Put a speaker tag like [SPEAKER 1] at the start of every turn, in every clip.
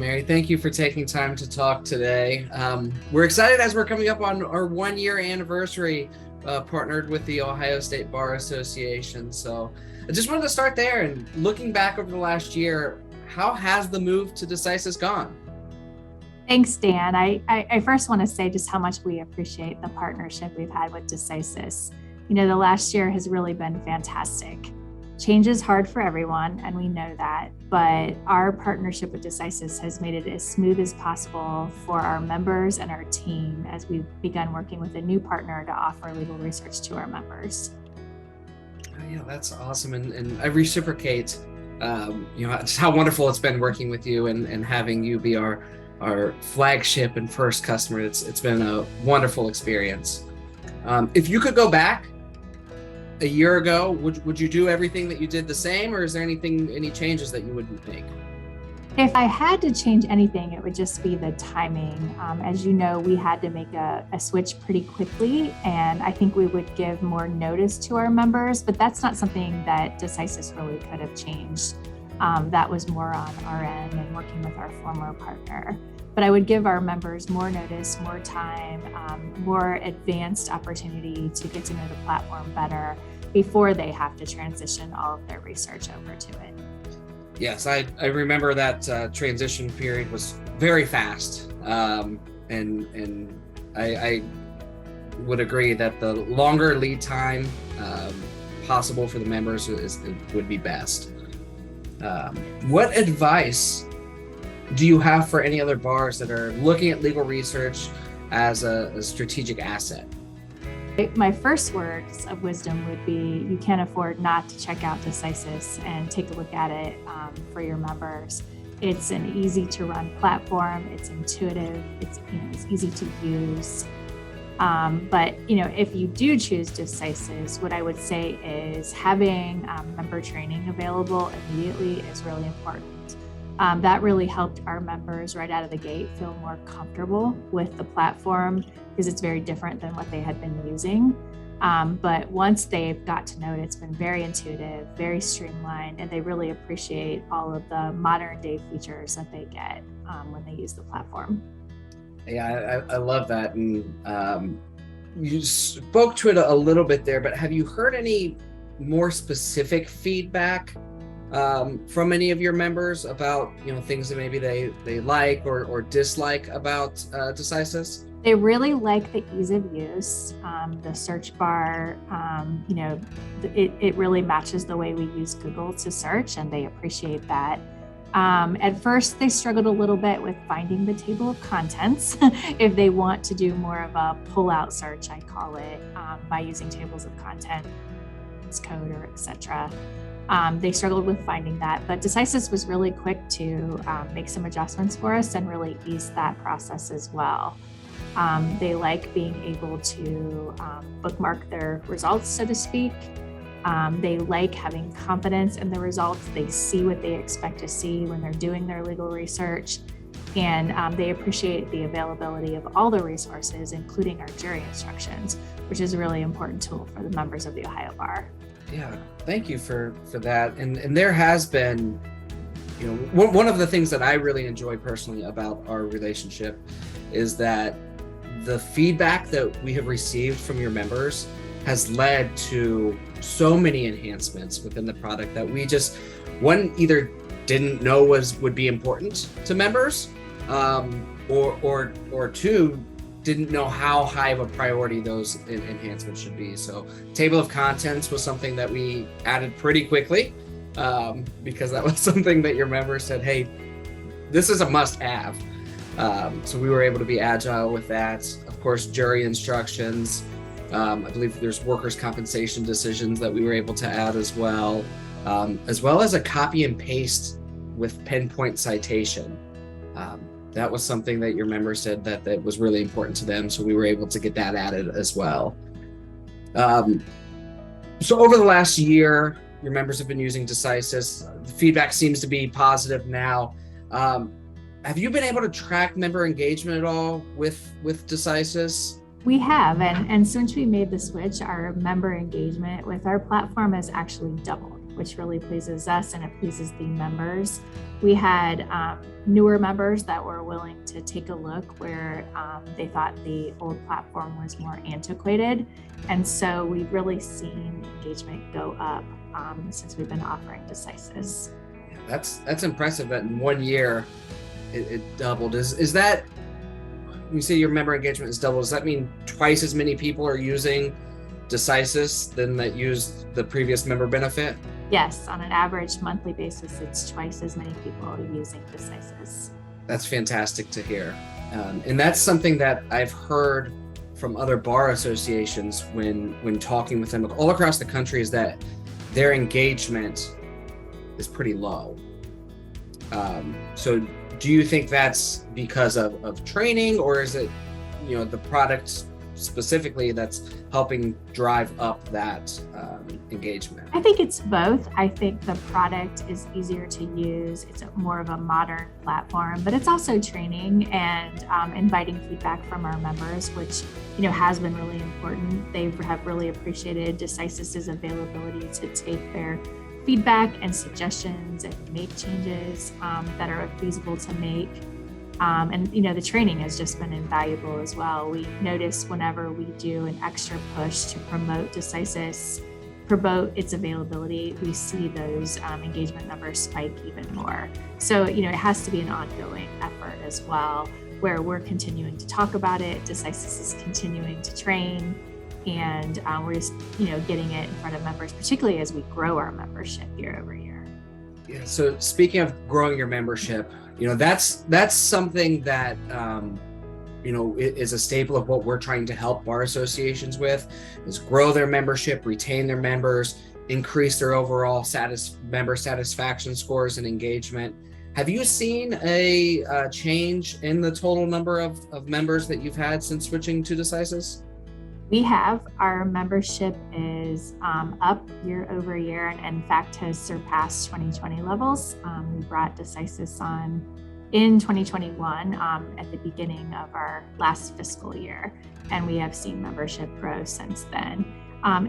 [SPEAKER 1] Mary. Thank you for taking time to talk today. We're excited as we're coming up on our 1-year anniversary, partnered with the Ohio State Bar Association. So I just wanted to start there, and looking back over the last year, how has the move to Decisis gone?
[SPEAKER 2] Thanks, Dan. I first want to say just how much we appreciate the partnership we've had with Decisis. You know, the last year has really been fantastic. Change is hard for everyone, and we know that, but our partnership with Decisis has made it as smooth as possible for our members and our team as we've begun working with a new partner to offer legal research to our members.
[SPEAKER 1] Yeah, that's awesome. And I reciprocate, just how wonderful it's been working with you and having you be our flagship and first customer. It's been a wonderful experience. If you could go back a year ago, would you do everything that you did the same, or is there any changes that you wouldn't make?
[SPEAKER 2] If I had to change anything, it would just be the timing. As you know, we had to make a switch pretty quickly, and I think we would give more notice to our members, but that's not something that Decisis really could have changed. That was more on our end and working with our former partner. But I would give our members more notice, more time, more advanced opportunity to get to know the platform better before they have to transition all of their research over to it.
[SPEAKER 1] Yes, I remember that transition period was very fast, and I would agree that the longer lead time possible for the members would be best. What advice do you have for any other bars that are looking at legal research as a strategic asset?
[SPEAKER 2] My first words of wisdom would be you can't afford not to check out Decisis and take a look at it for your members. It's an easy to run platform. It's intuitive. It's easy to use. But if you do choose Decisis, what I would say is having member training available immediately is really important. That really helped our members right out of the gate feel more comfortable with the platform because it's very different than what they had been using. But once they've got to know it, it's been very intuitive, very streamlined, and they really appreciate all of the modern day features that they get when they use the platform.
[SPEAKER 1] Yeah, I love that. And you spoke to it a little bit there, but have you heard any more specific feedback from any of your members about things that maybe they like or dislike about Decisis?
[SPEAKER 2] They really like the ease of use, the search bar. It really matches the way we use Google to search, and they appreciate that. At first, they struggled a little bit with finding the table of contents if they want to do more of a pull-out search, I call it, by using tables of contents, code, or etc. They struggled with finding that, but Decisis was really quick to make some adjustments for us and really ease that process as well. They like being able to bookmark their results, so to speak. They like having confidence in the results. They see what they expect to see when they're doing their legal research. And they appreciate the availability of all the resources, including our jury instructions, which is a really important tool for the members of the Ohio Bar.
[SPEAKER 1] Yeah, thank you for that. And there has been, one of the things that I really enjoy personally about our relationship is that the feedback that we have received from your members has led to so many enhancements within the product that we just, one, either didn't know would be important to members, or two, didn't know how high of a priority those enhancements should be. So table of contents was something that we added pretty quickly because that was something that your members said, hey, this is a must have. So we were able to be agile with that. Of course, jury instructions. I believe there's workers' compensation decisions that we were able to add as well as a copy and paste with pinpoint citation. That was something that your members said that was really important to them, so we were able to get that added as well. So over the last year, your members have been using Decisis. The feedback seems to be positive now. Have you been able to track member engagement at all with Decisis?
[SPEAKER 2] We have, and since we made the switch, our member engagement with our platform has actually doubled. which really pleases us and it pleases the members. We had newer members that were willing to take a look where they thought the old platform was more antiquated. And so we've really seen engagement go up since we've been offering Decisis.
[SPEAKER 1] That's impressive that in 1 year it doubled. Is that, when you say your member engagement is doubled, does that mean twice as many people are using Decisis than that used the previous member benefit?
[SPEAKER 2] Yes, on an average monthly basis, it's twice as many people using Decisis.
[SPEAKER 1] That's fantastic to hear. And that's something that I've heard from other bar associations when talking with them all across the country, is that their engagement is pretty low. So do you think that's because of training, or is it, the product specifically that's helping drive up that engagement?
[SPEAKER 2] I think it's both. I think the product is easier to use. It's more of a modern platform, but it's also training and inviting feedback from our members, which has been really important. They have really appreciated Decisis's availability to take their feedback and suggestions and make changes that are feasible to make. And the training has just been invaluable as well. We notice whenever we do an extra push to promote Decisis, promote its availability, we see those engagement numbers spike even more. So, it has to be an ongoing effort as well, where we're continuing to talk about it, Decisis is continuing to train, and we're just, getting it in front of members, particularly as we grow our membership year over year.
[SPEAKER 1] Yeah. So speaking of growing your membership, that's something that is a staple of what we're trying to help bar associations with, is grow their membership, retain their members, increase their overall member satisfaction scores and engagement. Have you seen a change in the total number of members that you've had since switching to Decisis?
[SPEAKER 2] We have. Our membership is up year over year, and in fact has surpassed 2020 levels. We brought Decisis on in 2021 at the beginning of our last fiscal year, and we have seen membership grow since then.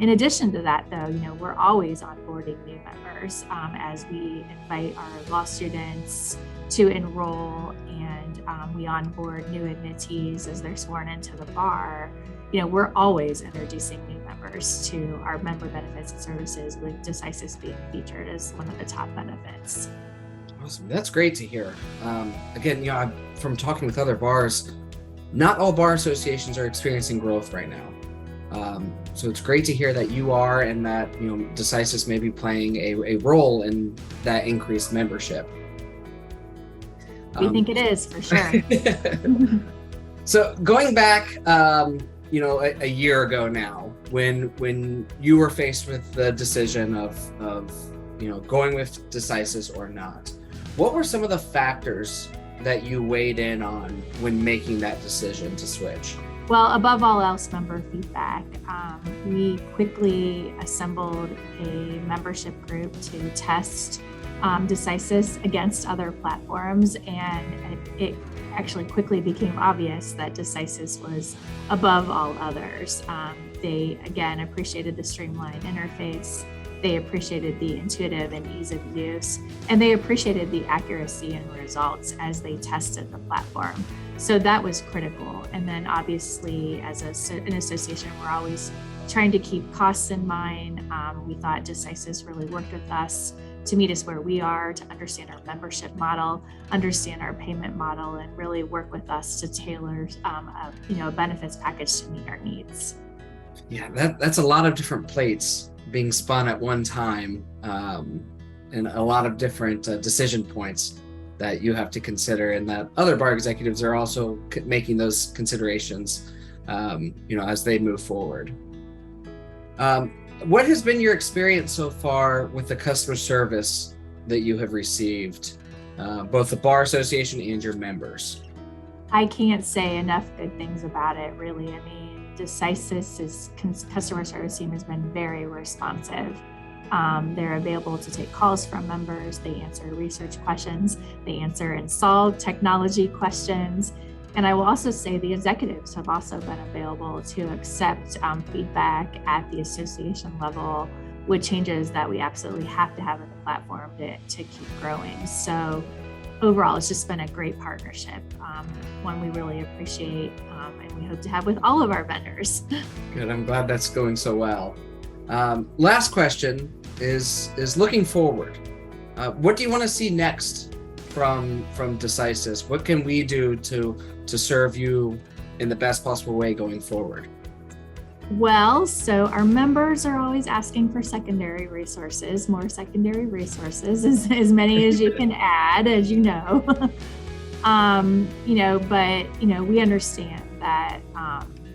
[SPEAKER 2] In addition to that, though, we're always onboarding new members as we invite our law students to enroll, and we onboard new admittees as they're sworn into the bar. We're always introducing new members to our member benefits and services, with Decisis being featured as one of the top benefits.
[SPEAKER 1] Awesome. That's great to hear. Again, from talking with other bars, not all bar associations are experiencing growth right now. So it's great to hear that you are, and that Decisis may be playing a role in that increased membership.
[SPEAKER 2] We think it is, for sure.
[SPEAKER 1] So going back, a year ago now, when you were faced with the decision of going with Decisis or not, what were some of the factors that you weighed in on when making that decision to switch?
[SPEAKER 2] Well, above all else, member feedback. We quickly assembled a membership group to test Decisis against other platforms, and it actually quickly became obvious that Decisis was above all others. They, again, appreciated the streamlined interface. They appreciated the intuitive and ease of use, and they appreciated the accuracy and results as they tested the platform. So that was critical. And then obviously, as an association, we're always trying to keep costs in mind. We thought Decisis really worked with us to meet us where we are, to understand our membership model, understand our payment model, and really work with us to tailor a benefits package to meet our needs.
[SPEAKER 1] Yeah, that's a lot of different plates being spun at one time, and a lot of different decision points that you have to consider, and that other bar executives are also making those considerations, as they move forward. What has been your experience so far with the customer service that you have received, both the bar association and your members?
[SPEAKER 2] I can't say enough good things about it, really. I mean, Decisis's customer service team has been very responsive. They're available to take calls from members. They answer research questions. They answer and solve technology questions. And I will also say the executives have also been available to accept feedback at the association level with changes that we absolutely have to have in the platform to keep growing. So overall, it's just been a great partnership, one we really appreciate, and we hope to have with all of our vendors.
[SPEAKER 1] Good. I'm glad that's going so well. Last question is looking forward. What do you want to see next from Decisis? What can we do to serve you in the best possible way going forward?
[SPEAKER 2] Well, so our members are always asking for secondary resources, more secondary resources, as many as you can add, as you know. But we understand that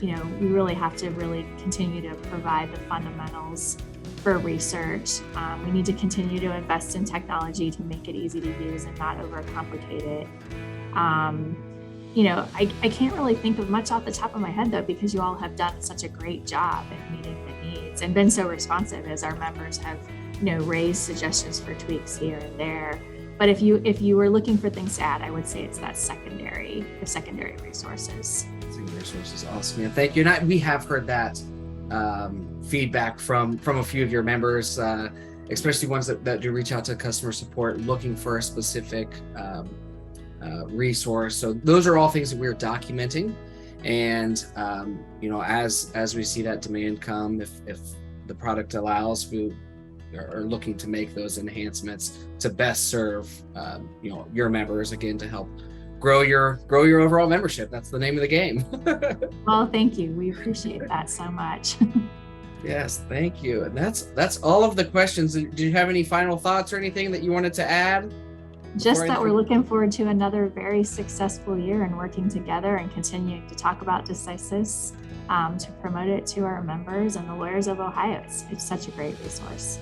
[SPEAKER 2] we really have to really continue to provide the fundamentals for research. We need to continue to invest in technology to make it easy to use and not overcomplicate it. I can't really think of much off the top of my head, though, because you all have done such a great job in meeting the needs and been so responsive as our members have, raised suggestions for tweaks here and there. But if you were looking for things to add, I would say it's the secondary resources.
[SPEAKER 1] Secondary resources, awesome, man. Thank you. And we have heard that feedback from a few of your members, especially ones that do reach out to customer support looking for a specific resource. So those are all things that we're documenting, and as we see that demand come, if the product allows, we are looking to make those enhancements to best serve your members, again, to help grow your overall membership. That's the name of the game.
[SPEAKER 2] Well, thank you. We appreciate that so much.
[SPEAKER 1] Yes, thank you. And that's all of the questions. Do you have any final thoughts or anything that you wanted to add?
[SPEAKER 2] Just that we're looking forward to another very successful year and working together and continuing to talk about Decisis, to promote it to our members and the lawyers of Ohio. It's such a great resource.